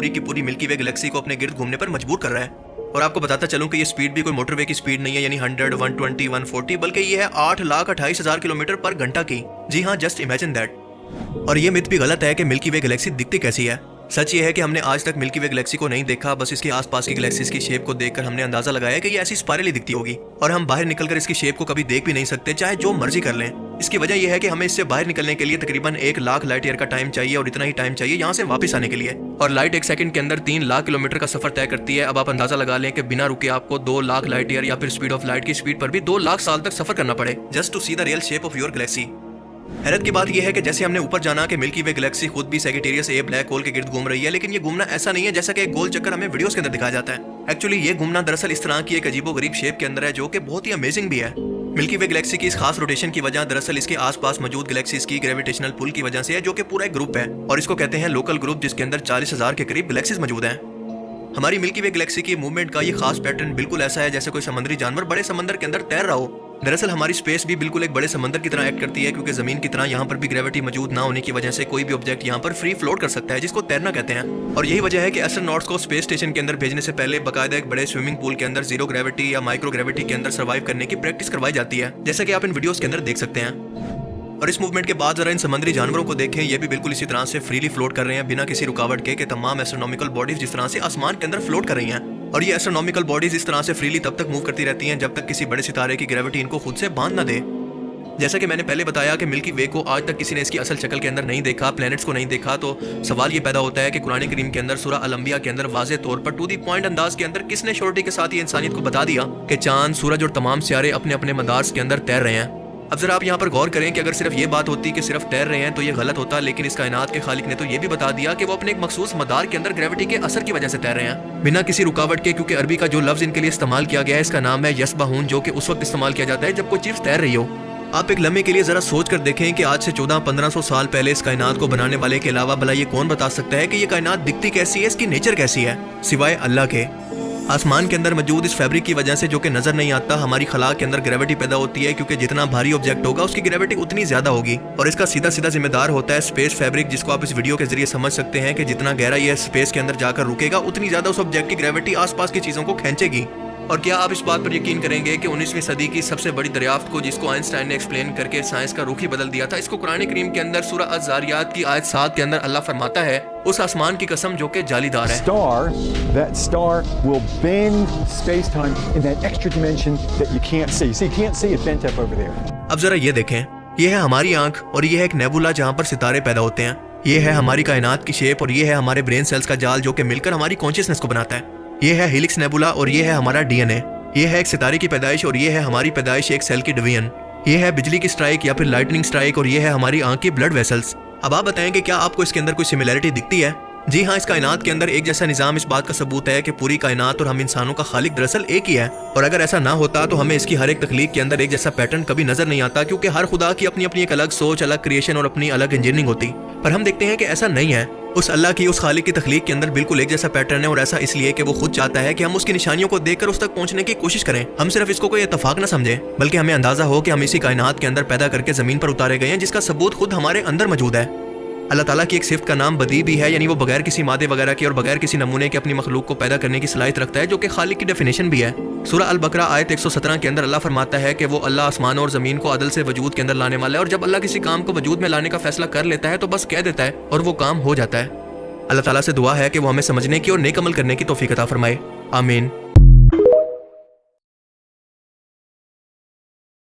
पूरी की पूरी मिल्की वे गैलेक्सी को अपने गिर्द घूमने पर मजबूर कर रहा है। और आपको बताता चलूं कि ये स्पीड भी कोई मोटरवे की स्पीड नहीं है, यानी 100, 120, 140, बल्कि ये है 8,28,000 किलोमीटर पर घंटा की। जी हाँ, जस्ट इमेजिन दैट। और ये मिथ भी गलत है कि मिल्की वे गैलेक्सी दिखती कैसी है। सच ये है कि हमने आज तक मिल्की वे गैलेक्सी को नहीं देखा, बस इसके आसपास की गैलेक्सीज की शेप को देखकर हमने अंदाजा लगाया कि ये ऐसी स्पाइरली दिखती होगी और हम बाहर निकलकर इसकी शेप को कभी देख भी नहीं सकते, चाहे जो मर्जी कर लें। इसकी वजह यह है कि हमें इससे बाहर निकलने के लिए तकरीबन 1 लाख लाइट ईयर का टाइम चाहिए और इतना ही टाइम चाहिए यहाँ से वापस आने के लिए। और लाइट 1 सेकंड के अंदर 3 लाख किलोमीटर का सफर तय करती है। अब आप अंदाजा लगा लें कि बिना रुके आपको 2 लाख लाइट ईयर या फिर स्पीड ऑफ लाइट की स्पीड पर भी 2 लाख साल तक सफर करना पड़े just to see the real shape of your galaxy. हैरत की बात यह है कि जैसे हमने ऊपर जाना कि मिल्की वे गैलेक्सी खुद भी सैजिटेरियस ए ब्लैक होल के गिर्द घूम रही है, लेकिन ये घूमना ऐसा नहीं है जैसा कि एक गोल चक्कर हमें वीडियोस के अंदर दिखाया जाता है। एक्चुअली ये घूमना दरअसल इस तरह की एक अजीबोगरीब शेप के अंदर है जो कि बहुत ही अमेजिंग भी है। मिल्की वे गैलेक्सी की इस खास रोटेशन की वजह दरअसल इसके आसपास मौजूद गैलेक्सीज की ग्रेविटेशनल पुल की वजह से है, जो कि पूरा एक ग्रुप है और इसको कहते हैं लोकल ग्रुप, जिसके अंदर 40,000 के करीब गैलेक्सीज मौजूद हैं। हमारी मिल्की वे गैलेक्सी की मूवमेंट का ये खास पैटर्न बिल्कुल ऐसा है जैसे कोई समुद्री जानवर बड़े समंदर के अंदर तैर रहा हो। दरअसल हमारी स्पेस भी बिल्कुल एक बड़े समंदर की तरह एक्ट करती है, क्योंकि जमीन की तरह यहाँ पर भी ग्रेविटी मौजूद ना होने की वजह से कोई भी ऑब्जेक्ट यहाँ पर फ्री फ्लोट कर सकता है, जिसको तैरना कहते हैं। और यही वजह है कि एस्ट्रोनॉट्स को स्पेस स्टेशन के अंदर भेजने से पहले बाकायदा एक बड़े स्विमिंग पूल के अंदर जीरो ग्रेविटी या माइक्रो ग्रेविटी के अंदर सर्वाइव करने की प्रैक्टिस करवाई जाती है, जैसा कि आप इन वीडियोस के अंदर देख सकते हैं। और इस मूवमेंट के बाद जरा इन समुद्री जानवरों को देखें, ये भी बिल्कुल इसी तरह से फ्रीली फ्लोट कर रहे हैं बिना किसी रुकावट के तमाम एस्ट्रोनॉमिकल बॉडीज जिस तरह से आसमान के अंदर फ्लोट कर रही हैं। और ये एस्ट्रोनॉमिकल बॉडीज इस तरह से फ्रीली तब तक मूव करती रहती हैं जब तक किसी बड़े सितारे की ग्रेविटी इनको खुद से बांध ना दे। जैसा कि मैंने पहले बताया कि मिल्की वे को आज तक किसी ने इसकी असल शक्ल के अंदर नहीं देखा, प्लैनेट्स को नहीं देखा, तो सवाल ये पैदा होता है कि कुरान करीम के अंदर सूरह अल-अंबिया के अंदर वाज़ेह तौर पर टू दी पॉइंट अंदाज के अंदर किसने श्योरिटी के साथ ये इंसानियत को बता दिया कि चांद, सूरज और तमाम सितारे अपने अपने मदार के अंदर तैर रहे हैं। अब जरा आप यहाँ पर गौर करें कि अगर सिर्फ ये बात होती कि सिर्फ तैर रहे हैं तो ये गलत होता, लेकिन इस कायनात के खालिक ने तो ये भी बता दिया कि वो अपने एक मखसूस मदार के अंदर ग्रेविटी के असर की वजह से तैर रहे हैं बिना किसी रुकावट के। क्योंकि अरबी का जो लफ्ज इनके लिए इस्तेमाल किया गया है इसका नाम है यसबाहून, जो कि उस वक्त इस्तेमाल किया जाता है जब कोई चीज तैर रही हो। आप एक लम्हे के लिए जरा सोच कर देखें कि आज से 1400-1500 साल पहले इस कायनात को बनाने वाले के अलावा भला ये कौन बता सकता है कि ये कायनात दिखती कैसी है, इसकी नेचर कैसी है, सिवाय अल्लाह के। आसमान के अंदर मौजूद इस फैब्रिक की वजह से जो कि नजर नहीं आता, हमारी खला के अंदर ग्रेविटी पैदा होती है, क्योंकि जितना भारी ऑब्जेक्ट होगा उसकी ग्रेविटी उतनी ज्यादा होगी। और इसका सीधा सीधा जिम्मेदार होता है स्पेस फैब्रिक, जिसको आप इस वीडियो के जरिए समझ सकते हैं कि जितना गहरा ये स्पेस के अंदर जाकर रुकेगा उतनी ज्यादा उस ऑब्जेक्ट की ग्रेविटी आसपास की चीजों को खींचेगी। और क्या आप इस बात पर यकीन करेंगे कि 19वीं सदी की सबसे बड़ी दरियाफ्त को, जिसको आइंस्टाइन ने एक्सप्लेन करके साइंस का रुख ही बदल दिया था, इसको कुरान करीम के अंदर सूरह अज़-ज़ारियात की आयत 7 के अंदर अल्लाह फरमाता है, उस आसमान की कसम जो कि जालीदार है। That star will bend space-time in that extra dimension that you can't see. See, you can't see it bent up over there. अब जरा ये देखें, ये है हमारी आंख और ये है एक नेबुला जहाँ पर सितारे पैदा होते हैं। ये है हमारी कायनात की शेप और ये है हमारे ब्रेन सेल्स का जाल जो कि मिलकर हमारी कॉन्शियसनेस को बनाता है। ये है हेलिक्स नेबुला और ये है हमारा डीएनए। ये है एक सितारे की पैदाइश और ये है हमारी पैदाइश एक सेल की डिवीजन। ये है बिजली की स्ट्राइक या फिर लाइटनिंग स्ट्राइक और ये है हमारी आंख की ब्लड वेसल्स। अब आप बताएं कि क्या आपको इसके अंदर कोई सिमिलैरिटी दिखती है? जी हाँ, इस कायनात के अंदर एक जैसा निजाम इस बात का सबूत है कि पूरी कायनात और हम इंसानों का खालिक दरअसल एक ही है। और अगर ऐसा ना होता तो हमें इसकी हर एक तख्लीक के अंदर एक जैसा पैटर्न कभी नजर नहीं आता, क्योंकि हर खुदा की अपनी अपनी एक अलग सोच, अलग क्रिएशन और अपनी अलग इंजीनियरिंग होती। पर हम देखते हैं कि ऐसा नहीं है। उस अल्लाह की, उस खालिक की तख्लीक के अंदर बिल्कुल एक जैसा पैटर्न है, और ऐसा इसलिए कि वो खुद चाहता है कि हम उसकी निशानियों को देखकर उस तक पहुंचने की कोशिश करें। हम सिर्फ इसको कोई इत्तेफाक ना समझें, बल्कि हमें अंदाजा हो कि हम इसी कायनात के अंदर पैदा करके जमीन पर उतारे गए हैं, जिसका सबूत खुद हमारे अंदर मौजूद है। अल्लाह ताला की एक सिफ्त का नाम बदी भी है, यानी वो बगैर किसी मादे वगैरह के और बगैर किसी नमूने के अपनी मखलूक को पैदा करने की सलाहियत रखता है, जो कि खालिक की डेफिनेशन भी है। सूरह अल-बकरा आयत 117 के अंदर अल्लाह फरमाता है कि वो अल्लाह आसमान और जमीन को अदल से वजूद के अंदर लाने वाला है, और जब अल्लाह किसी काम को वजूद में लाने का फैसला कर लेता है तो बस कह देता है और वो काम हो जाता है। अल्लाह ताला से दुआ है कि वो हमें समझने की और नेक अमल करने की तौफीक अता फरमाए। आमीन।